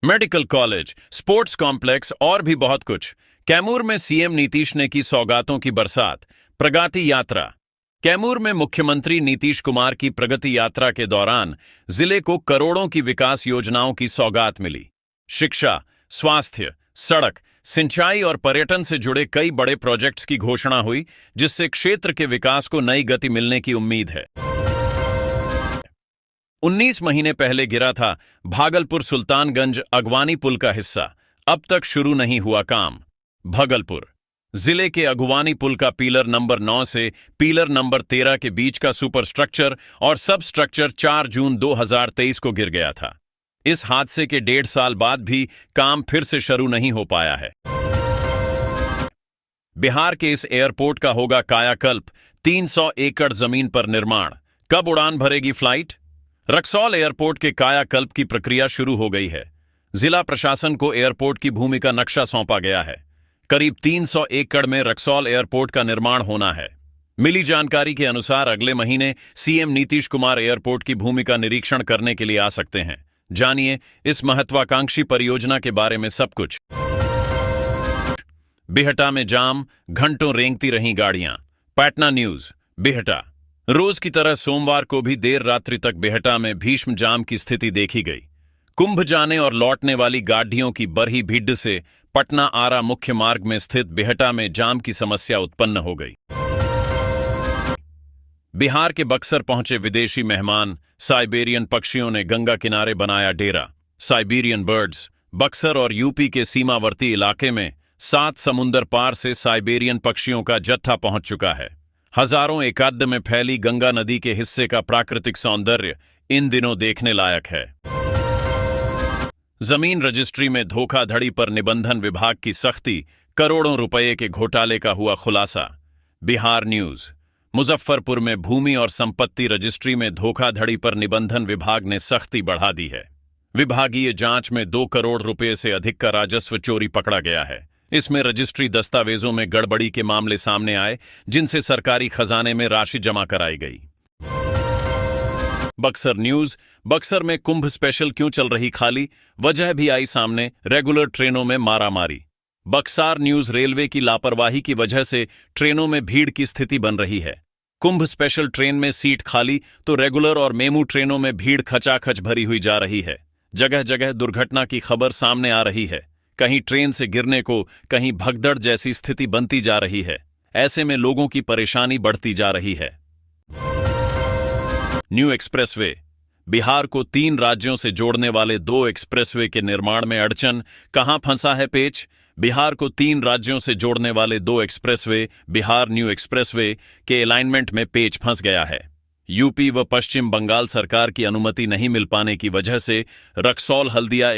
Medical college, sports complex और भी बहुत कुछ। कैमूर में सीएम नीतीश ने की सौगातों की बरसात। प्रगति यात्रा। कैमूर में मुख्यमंत्री नीतीश कुमार की प्रगति यात्रा के दौरान जिले को करोड़ों की विकास योजनाओं की सौगात मिली। शिक्षा, स्वास्थ्य, सड़क, सिंचाई और पर्यटन से जुड़े कई बड़े प्रोजेक्ट्स की घोषणा हुई, जिससे क्षेत्र के विकास को नई गति मिलने की उम्मीद है। 19 महीने पहले गिरा था भागलपुर सुल्तानगंज अगवानी पुल का हिस्सा, अब तक शुरू नहीं हुआ काम। भागलपुर जिले के अगवानी पुल का पिलर नंबर 9 से पिलर नंबर 13 के बीच का सुपर स्ट्रक्चर और सब स्ट्रक्चर 4 जून 2023 को गिर गया था। इस हादसे के 1.5 साल बाद भी काम फिर से शुरू नहीं हो पाया है। बिहार के इस एयरपोर्ट का होगा कायाकल्प। 300 एकड़ जमीन पर निर्माण। कब उड़ान भरेगी फ्लाइट? रक्सौल एयरपोर्ट के कायाकल्प की प्रक्रिया शुरू हो गई है। जिला प्रशासन को एयरपोर्ट की भूमि का नक्शा सौंपा गया है। करीब 300 एकड़ में रक्सौल एयरपोर्ट का निर्माण होना है। मिली जानकारी के अनुसार अगले महीने सीएम नीतीश कुमार एयरपोर्ट की भूमि का निरीक्षण करने के लिए आ सकते हैं। जानिए इस महत्वाकांक्षी परियोजना के बारे में सब कुछ। बिहटा में जाम, घंटों रेंगती रहीं गाड़ियां। पटना न्यूज। बिहटा। रोज की तरह सोमवार को भी देर रात्रि तक बिहटा में भीषण जाम की स्थिति देखी गई। कुंभ जाने और लौटने वाली गाड़ियों की बढ़ी भीड़ से पटना आरा मुख्य मार्ग में स्थित बिहटा में जाम की समस्या उत्पन्न हो गई। बिहार के बक्सर पहुंचे विदेशी मेहमान। साइबेरियन पक्षियों ने गंगा किनारे बनाया डेरा। Siberian birds. बक्सर और यूपी के सीमावर्ती इलाके में 7 समुंदर पार से साइबेरियन पक्षियों का जत्था पहुंच चुका है। हजारों एकड़ में फैली गंगा नदी के हिस्से का प्राकृतिक सौंदर्य इन दिनों देखने लायक है। जमीन रजिस्ट्री में धोखाधड़ी पर निबंधन विभाग की सख्ती। करोड़ों रुपए के घोटाले का हुआ खुलासा। बिहार न्यूज। मुजफ्फरपुर में भूमि और संपत्ति रजिस्ट्री में धोखाधड़ी पर निबंधन विभाग ने सख्ती बढ़ा दी है। विभागीय जांच में 2 करोड़ रुपए से अधिक का राजस्व चोरी पकड़ा गया है। इसमें रजिस्ट्री दस्तावेजों में गड़बड़ी के मामले सामने आए, जिनसे सरकारी खजाने में राशि जमा कराई गई। बक्सर न्यूज। बक्सर में कुंभ स्पेशल क्यों चल रही खाली, वजह भी आई सामने। रेगुलर ट्रेनों में मारामारी। बक्सर न्यूज। रेलवे की लापरवाही की वजह से ट्रेनों में भीड़ की स्थिति बन रही है। कुंभ स्पेशल ट्रेन में सीट खाली तो रेगुलर और मेमू ट्रेनों में भीड़ खचाखच भरी हुई जा रही है। जगह जगह दुर्घटना की खबर सामने आ रही है। कहीं ट्रेन से गिरने को, कहीं भगदड़ जैसी स्थिति बनती जा रही है। ऐसे में लोगों की परेशानी बढ़ती जा रही है। New expressway. बिहार को 3 राज्यों से जोड़ने वाले 2 एक्सप्रेसवे के निर्माण में अड़चन। कहां फंसा है पेच? बिहार को 3 राज्यों से जोड़ने वाले 2 एक्सप्रेसवे बिहार न्यू एक्सप्रेसवे के अलाइनमेंट में पेच फंस गया है। यूपी व पश्चिम बंगाल सरकार की अनुमति नहीं मिल पाने की वजह से रक्सौल हल्दिया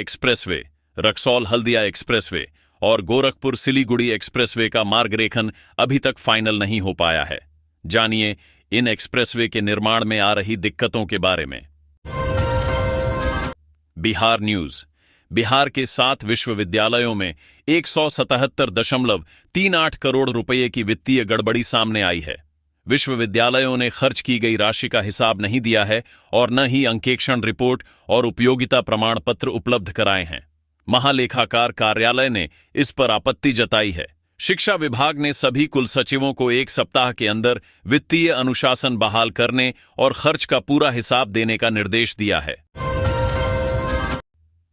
एक्सप्रेसवे और गोरखपुर सिलीगुड़ी एक्सप्रेसवे का मार्गरेखन अभी तक फाइनल नहीं हो पाया है। जानिए इन एक्सप्रेसवे के निर्माण में आ रही दिक्कतों के बारे में। बिहार न्यूज। बिहार के 7 विश्वविद्यालयों में 177.38 करोड़ रुपए की वित्तीय गड़बड़ी सामने आई है। विश्वविद्यालयों ने खर्च की गई राशि का हिसाब नहीं दिया है और न ही अंकेक्षण रिपोर्ट और उपयोगिता प्रमाण पत्र उपलब्ध कराए हैं। महालेखाकार कार्यालय ने इस पर आपत्ति जताई है। शिक्षा विभाग ने सभी कुलसचिवों को 1 सप्ताह के अंदर वित्तीय अनुशासन बहाल करने और खर्च का पूरा हिसाब देने का निर्देश दिया है।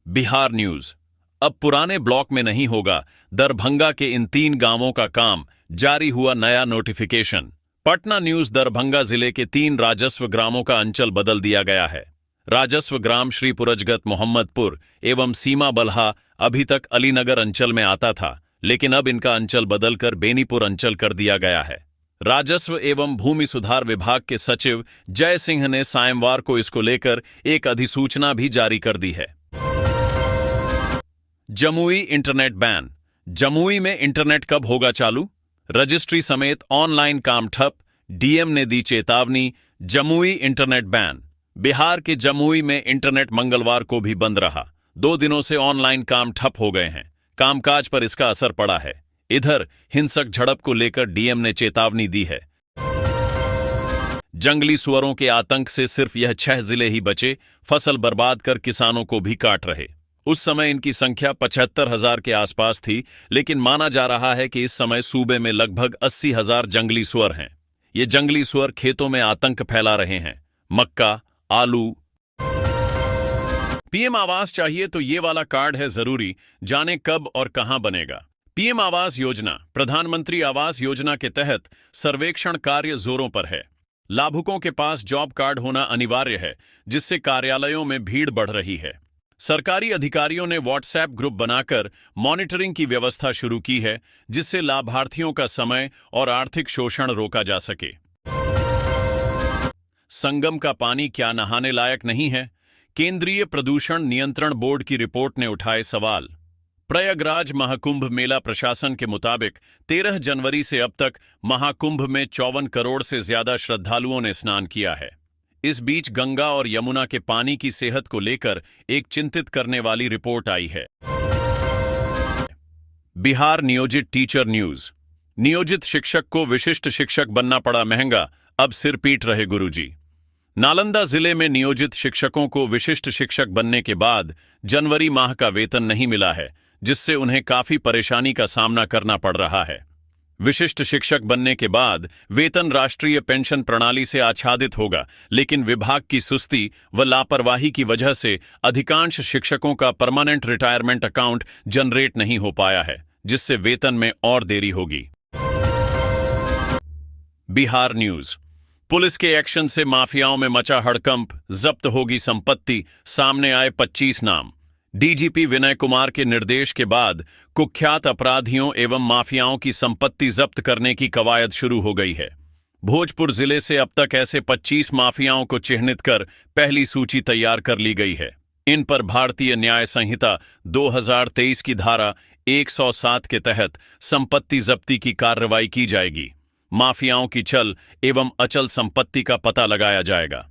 बिहार न्यूज। अब पुराने ब्लॉक में नहीं होगा। दरभंगा के इन 3 गांवों का काम। जारी हुआ नया नोटिफिकेशन। पटना न्यूज। दरभंगा जिले के 3 राजस्व ग्रामों का अंचल बदल दिया गया है। राजस्व ग्राम श्रीपुरजगत मोहम्मदपुर एवं सीमा बल्हा अभी तक अलीनगर अंचल में आता था, लेकिन अब इनका अंचल बदलकर बेनीपुर अंचल कर दिया गया है। राजस्व एवं भूमि सुधार विभाग के सचिव जय सिंह ने सोमवार को इसको लेकर एक अधिसूचना भी जारी कर दी है। Jamui internet ban. जमुई में इंटरनेट कब होगा चालू? रजिस्ट्री समेत ऑनलाइन काम ठप। डीएम ने दी चेतावनी। Jamui internet ban. बिहार के जमुई में इंटरनेट मंगलवार को भी बंद रहा। 2 दिनों से ऑनलाइन काम ठप हो गए हैं। कामकाज पर इसका असर पड़ा है। इधर हिंसक झड़प को लेकर डीएम ने चेतावनी दी है। जंगली सुअरों के आतंक से सिर्फ यह 6 जिले ही बचे, फसल बर्बाद कर किसानों को भी काट रहे। उस समय इनकी संख्या 75,000 के आसपास थी, लेकिन माना जा रहा है कि इस समय सूबे में लगभग 80,000 जंगली सुअर हैं। ये जंगली सुअर खेतों में आतंक फैला रहे हैं। मक्का, आलू। पीएम आवास चाहिए तो ये वाला कार्ड है जरूरी, जाने कब और कहां बनेगा। पीएम आवास योजना, प्रधानमंत्री आवास योजना के तहत सर्वेक्षण कार्य जोरों पर है। लाभुकों के पास जॉब कार्ड होना अनिवार्य है, जिससे कार्यालयों में भीड़ बढ़ रही है। सरकारी अधिकारियों ने व्हाट्सएप ग्रुप बनाकर मॉनिटरिंग की व्यवस्था शुरू की है, जिससे लाभार्थियों का समय और आर्थिक शोषण रोका जा सके। संगम का पानी क्या नहाने लायक नहीं है? केंद्रीय प्रदूषण नियंत्रण बोर्ड की रिपोर्ट ने उठाए सवाल। प्रयागराज महाकुंभ मेला प्रशासन के मुताबिक 13 जनवरी से अब तक महाकुंभ में 54 करोड़ से ज्यादा श्रद्धालुओं ने स्नान किया है। इस बीच गंगा और यमुना के पानी की सेहत को लेकर एक चिंतित करने वाली रिपोर्ट आई है। बिहार नियोजित टीचर न्यूज। नियोजित शिक्षक को विशिष्ट शिक्षक बनना पड़ा महंगा, अब सिर पीट रहे गुरुजी। नालंदा जिले में नियोजित शिक्षकों को विशिष्ट शिक्षक बनने के बाद जनवरी माह का वेतन नहीं मिला है, जिससे उन्हें काफी परेशानी का सामना करना पड़ रहा है। विशिष्ट शिक्षक बनने के बाद वेतन राष्ट्रीय पेंशन प्रणाली से आच्छादित होगा, लेकिन विभाग की सुस्ती व लापरवाही की वजह से अधिकांश शिक्षकों का परमानेंट रिटायरमेंट अकाउंट जनरेट नहीं हो पाया है, जिससे वेतन में और देरी होगी। बिहार न्यूज। पुलिस के एक्शन से माफियाओं में मचा हड़कंप, जब्त होगी संपत्ति, सामने आए 25 नाम। डीजीपी विनय कुमार के निर्देश के बाद कुख्यात अपराधियों एवं माफियाओं की संपत्ति जब्त करने की कवायद शुरू हो गई है। भोजपुर जिले से अब तक ऐसे 25 माफियाओं को चिह्नित कर पहली सूची तैयार कर ली गई है। इन पर भारतीय न्याय संहिता 2023 की धारा 107 के तहत संपत्ति जब्ती की कार्रवाई की जाएगी। माफियाओं की चल एवं अचल संपत्ति का पता लगाया जाएगा।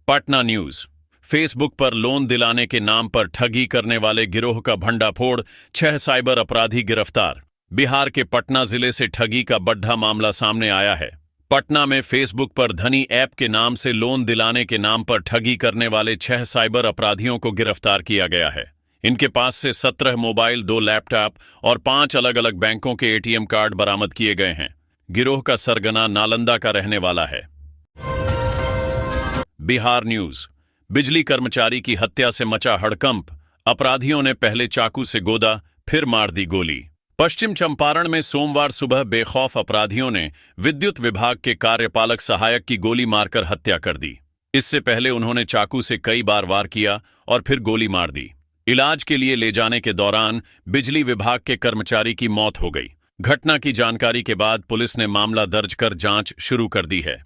पटना न्यूज। फेसबुक पर लोन दिलाने के नाम पर ठगी करने वाले गिरोह का भंडाफोड़, 6 साइबर अपराधी गिरफ्तार। बिहार के पटना जिले से ठगी का बड्ढा मामला सामने आया है। पटना में फेसबुक पर धनी ऐप के नाम से लोन दिलाने के नाम पर ठगी करने वाले 6 साइबर अपराधियों को गिरफ्तार किया गया है। इनके पास से 17 मोबाइल, 2 लैपटॉप और 5 अलग अलग बैंकों के एटीएम कार्ड बरामद किए गए हैं। गिरोह का सरगना नालंदा का रहने वाला है। बिहार न्यूज। बिजली कर्मचारी की हत्या से मचा हड़कंप, अपराधियों ने पहले चाकू से गोदा, फिर मार दी गोली। पश्चिम चंपारण में सोमवार सुबह बेखौफ अपराधियों ने विद्युत विभाग के कार्यपालक सहायक की गोली मारकर हत्या कर दी। इससे पहले उन्होंने चाकू से कई बार वार किया और फिर गोली मार दी। इलाज के लिए ले जाने के दौरान बिजली विभाग के कर्मचारी की मौत हो गई। घटना की जानकारी के बाद पुलिस ने मामला दर्ज कर जांच शुरू कर दी है।